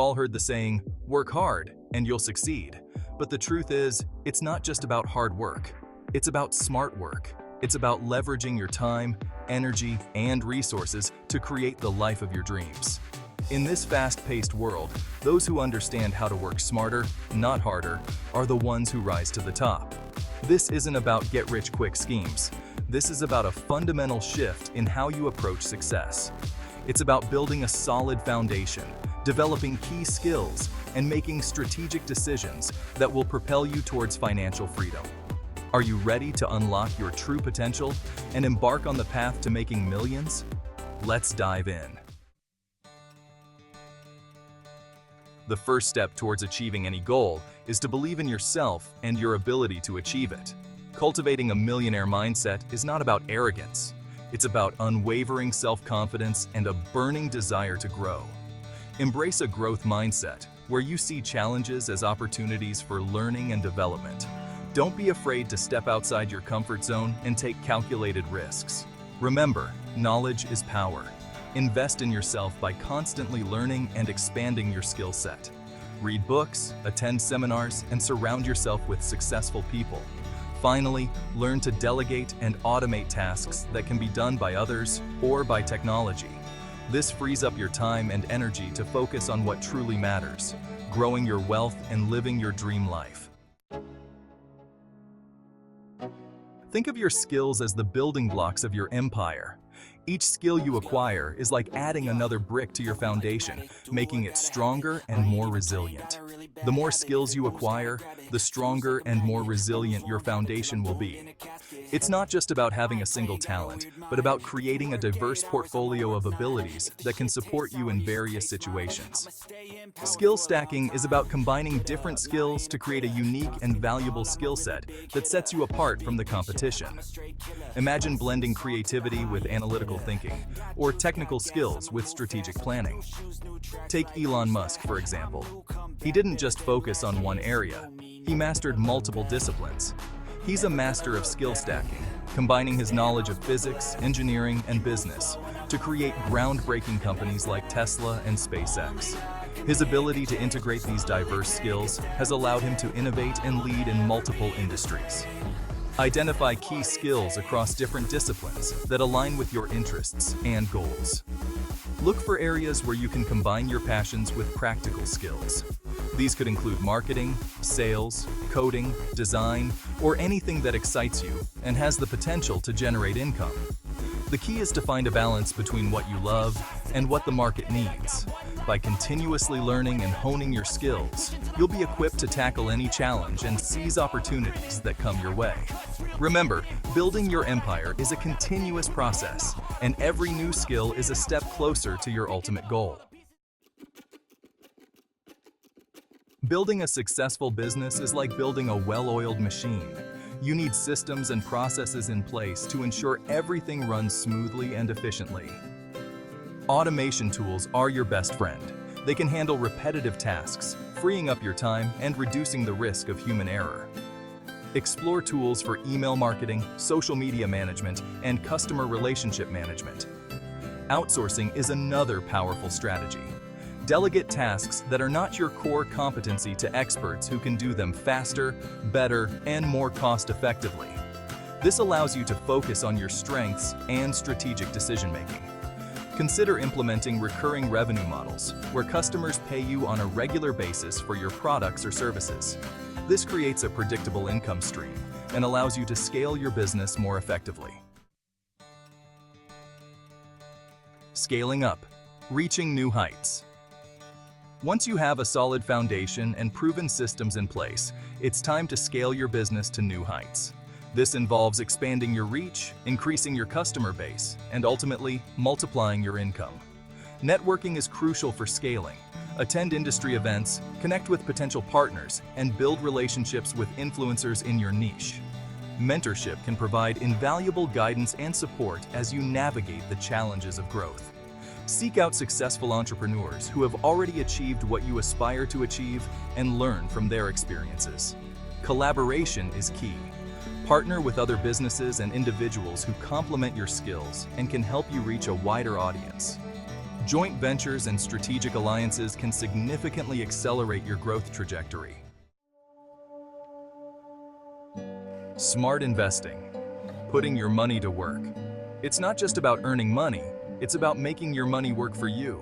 all heard the saying, work hard and you'll succeed. But the truth is, it's not just about hard work. It's about smart work. It's about leveraging your time, energy, and resources to create the life of your dreams. In this fast-paced world, those who understand how to work smarter, not harder, are the ones who rise to the top. This isn't about get-rich-quick schemes. This is about a fundamental shift in how you approach success. It's about building a solid foundation, developing key skills, and making strategic decisions that will propel you towards financial freedom. Are you ready to unlock your true potential and embark on the path to making millions? Let's dive in. The first step towards achieving any goal is to believe in yourself and your ability to achieve it. Cultivating a millionaire mindset is not about arrogance. It's about unwavering self-confidence and a burning desire to grow. Embrace a growth mindset where you see challenges as opportunities for learning and development. Don't be afraid to step outside your comfort zone and take calculated risks. Remember, knowledge is power. Invest in yourself by constantly learning and expanding your skill set. Read books, attend seminars, and surround yourself with successful people. Finally, learn to delegate and automate tasks that can be done by others or by technology. This frees up your time and energy to focus on what truly matters, growing your wealth and living your dream life. Think of your skills as the building blocks of your empire. Each skill you acquire is like adding another brick to your foundation, making it stronger and more resilient. The more skills you acquire, the stronger and more resilient your foundation will be. It's not just about having a single talent, but about creating a diverse portfolio of abilities that can support you in various situations. Skill stacking is about combining different skills to create a unique and valuable skill set that sets you apart from the competition. Imagine blending creativity with analytical thinking, or technical skills with strategic planning. Take Elon Musk, for example. He didn't just focus on one area. He mastered multiple disciplines. He's a master of skill stacking, combining his knowledge of physics, engineering, and business to create groundbreaking companies like Tesla and SpaceX. His ability to integrate these diverse skills has allowed him to innovate and lead in multiple industries. Identify key skills across different disciplines that align with your interests and goals. Look for areas where you can combine your passions with practical skills. These could include marketing, sales, coding, design, or anything that excites you and has the potential to generate income. The key is to find a balance between what you love and what the market needs. By continuously learning and honing your skills, you'll be equipped to tackle any challenge and seize opportunities that come your way. Remember, building your empire is a continuous process, and every new skill is a step closer to your ultimate goal. Building a successful business is like building a well-oiled machine. You need systems and processes in place to ensure everything runs smoothly and efficiently. Automation tools are your best friend. They can handle repetitive tasks, freeing up your time and reducing the risk of human error. Explore tools for email marketing, social media management, and customer relationship management. Outsourcing is another powerful strategy. Delegate tasks that are not your core competency to experts who can do them faster, better, and more cost-effectively. This allows you to focus on your strengths and strategic decision-making. Consider implementing recurring revenue models, where customers pay you on a regular basis for your products or services. This creates a predictable income stream and allows you to scale your business more effectively. Scaling up, reaching new heights. Once you have a solid foundation and proven systems in place, it's time to scale your business to new heights. This involves expanding your reach, increasing your customer base, and ultimately multiplying your income. Networking is crucial for scaling. Attend industry events, connect with potential partners, and build relationships with influencers in your niche. Mentorship can provide invaluable guidance and support as you navigate the challenges of growth. Seek out successful entrepreneurs who have already achieved what you aspire to achieve and learn from their experiences. Collaboration is key. Partner with other businesses and individuals who complement your skills and can help you reach a wider audience. Joint ventures and strategic alliances can significantly accelerate your growth trajectory. Smart investing. Putting your money to work. It's not just about earning money, it's about making your money work for you.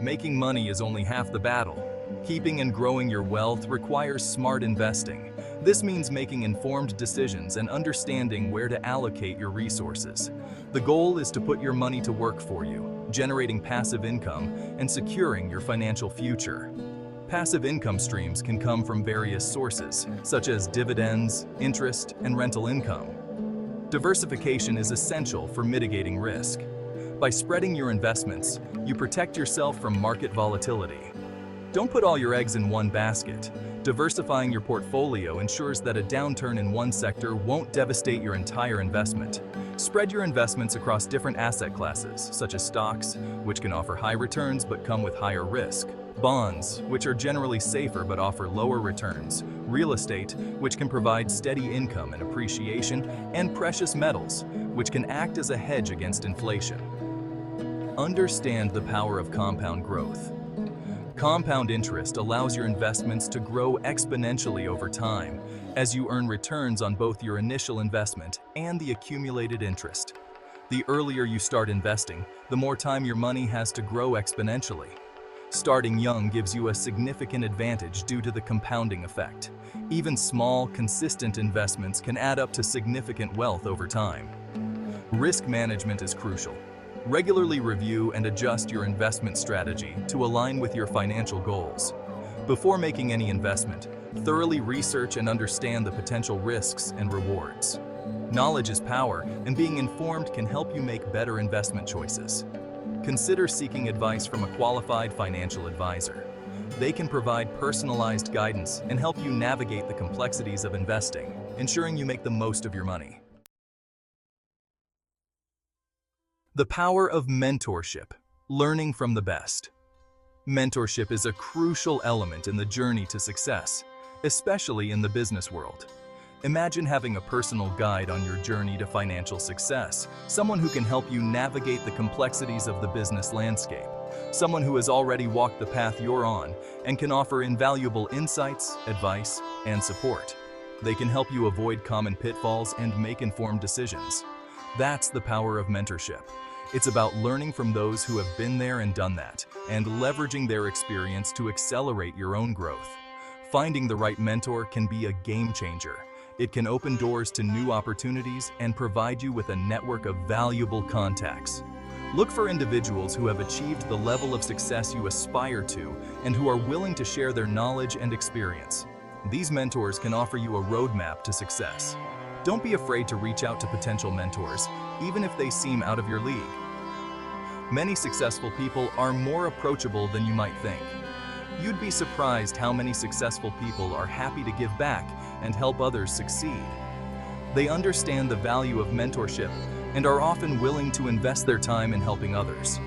Making money is only half the battle. Keeping and growing your wealth requires smart investing. This means making informed decisions and understanding where to allocate your resources. The goal is to put your money to work for you, generating passive income and securing your financial future. Passive income streams can come from various sources, such as dividends, interest, and rental income. Diversification is essential for mitigating risk. By spreading your investments, you protect yourself from market volatility. Don't put all your eggs in one basket. Diversifying your portfolio ensures that a downturn in one sector won't devastate your entire investment. Spread your investments across different asset classes, such as stocks, which can offer high returns but come with higher risk, bonds, which are generally safer but offer lower returns, real estate, which can provide steady income and appreciation, and precious metals, which can act as a hedge against inflation. Understand the power of compound growth. Compound interest allows your investments to grow exponentially over time as you earn returns on both your initial investment and the accumulated interest. The earlier you start investing, the more time your money has to grow exponentially. Starting young gives you a significant advantage due to the compounding effect. Even small, consistent investments can add up to significant wealth over time. Risk management is crucial. Regularly review and adjust your investment strategy to align with your financial goals. Before making any investment, thoroughly research and understand the potential risks and rewards. Knowledge is power, and being informed can help you make better investment choices. Consider seeking advice from a qualified financial advisor. They can provide personalized guidance and help you navigate the complexities of investing, ensuring you make the most of your money. The power of mentorship, learning from the best. Mentorship is a crucial element in the journey to success, especially in the business world. Imagine having a personal guide on your journey to financial success, someone who can help you navigate the complexities of the business landscape, someone who has already walked the path you're on and can offer invaluable insights, advice, and support. They can help you avoid common pitfalls and make informed decisions. That's the power of mentorship. It's about learning from those who have been there and done that, and leveraging their experience to accelerate your own growth. Finding the right mentor can be a game changer. It can open doors to new opportunities and provide you with a network of valuable contacts. Look for individuals who have achieved the level of success you aspire to and who are willing to share their knowledge and experience. These mentors can offer you a roadmap to success. Don't be afraid to reach out to potential mentors, even if they seem out of your league. Many successful people are more approachable than you might think. You'd be surprised how many successful people are happy to give back and help others succeed. They understand the value of mentorship and are often willing to invest their time in helping others.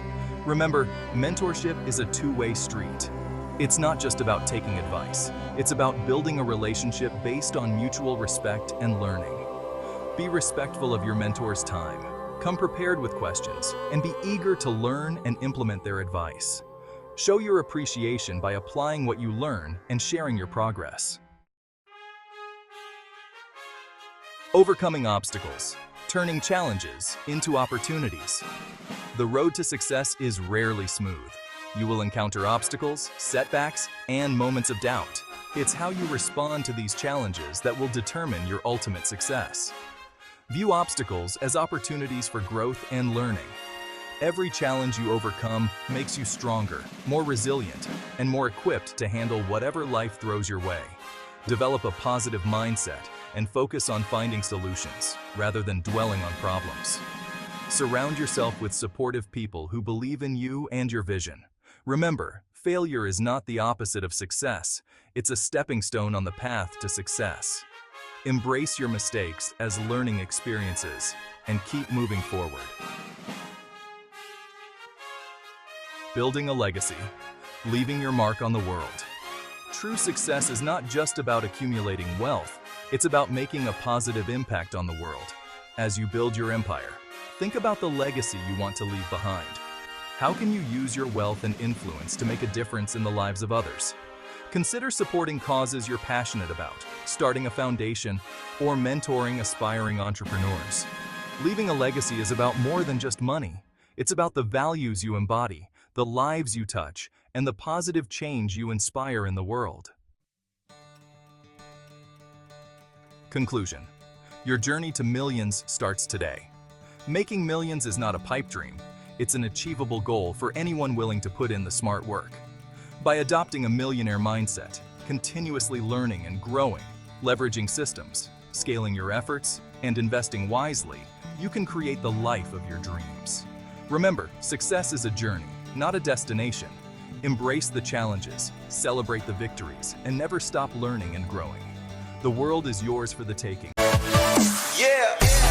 Remember, mentorship is a two-way street. It's not just about taking advice. It's about building a relationship based on mutual respect and learning. Be respectful of your mentor's time. Come prepared with questions, and be eager to learn and implement their advice. Show your appreciation by applying what you learn and sharing your progress. Overcoming obstacles, turning challenges into opportunities. The road to success is rarely smooth. You will encounter obstacles, setbacks, and moments of doubt. It's how you respond to these challenges that will determine your ultimate success. View obstacles as opportunities for growth and learning. Every challenge you overcome makes you stronger, more resilient, and more equipped to handle whatever life throws your way. Develop a positive mindset and focus on finding solutions rather than dwelling on problems. Surround yourself with supportive people who believe in you and your vision. Remember, failure is not the opposite of success. It's a stepping stone on the path to success. Embrace your mistakes as learning experiences and keep moving forward. Building a legacy, leaving your mark on the world. True success is not just about accumulating wealth, it's about making a positive impact on the world. As you build your empire, think about the legacy you want to leave behind. How can you use your wealth and influence to make a difference in the lives of others? Consider supporting causes you're passionate about, starting a foundation, or mentoring aspiring entrepreneurs. Leaving a legacy is about more than just money. It's about the values you embody, the lives you touch, and the positive change you inspire in the world. Conclusion. Your journey to millions starts today. Making millions is not a pipe dream. It's an achievable goal for anyone willing to put in the smart work. By adopting a millionaire mindset, continuously learning and growing, leveraging systems, scaling your efforts, and investing wisely, you can create the life of your dreams. Remember, success is a journey, not a destination. Embrace the challenges, celebrate the victories, and never stop learning and growing. The world is yours for the taking. Yeah.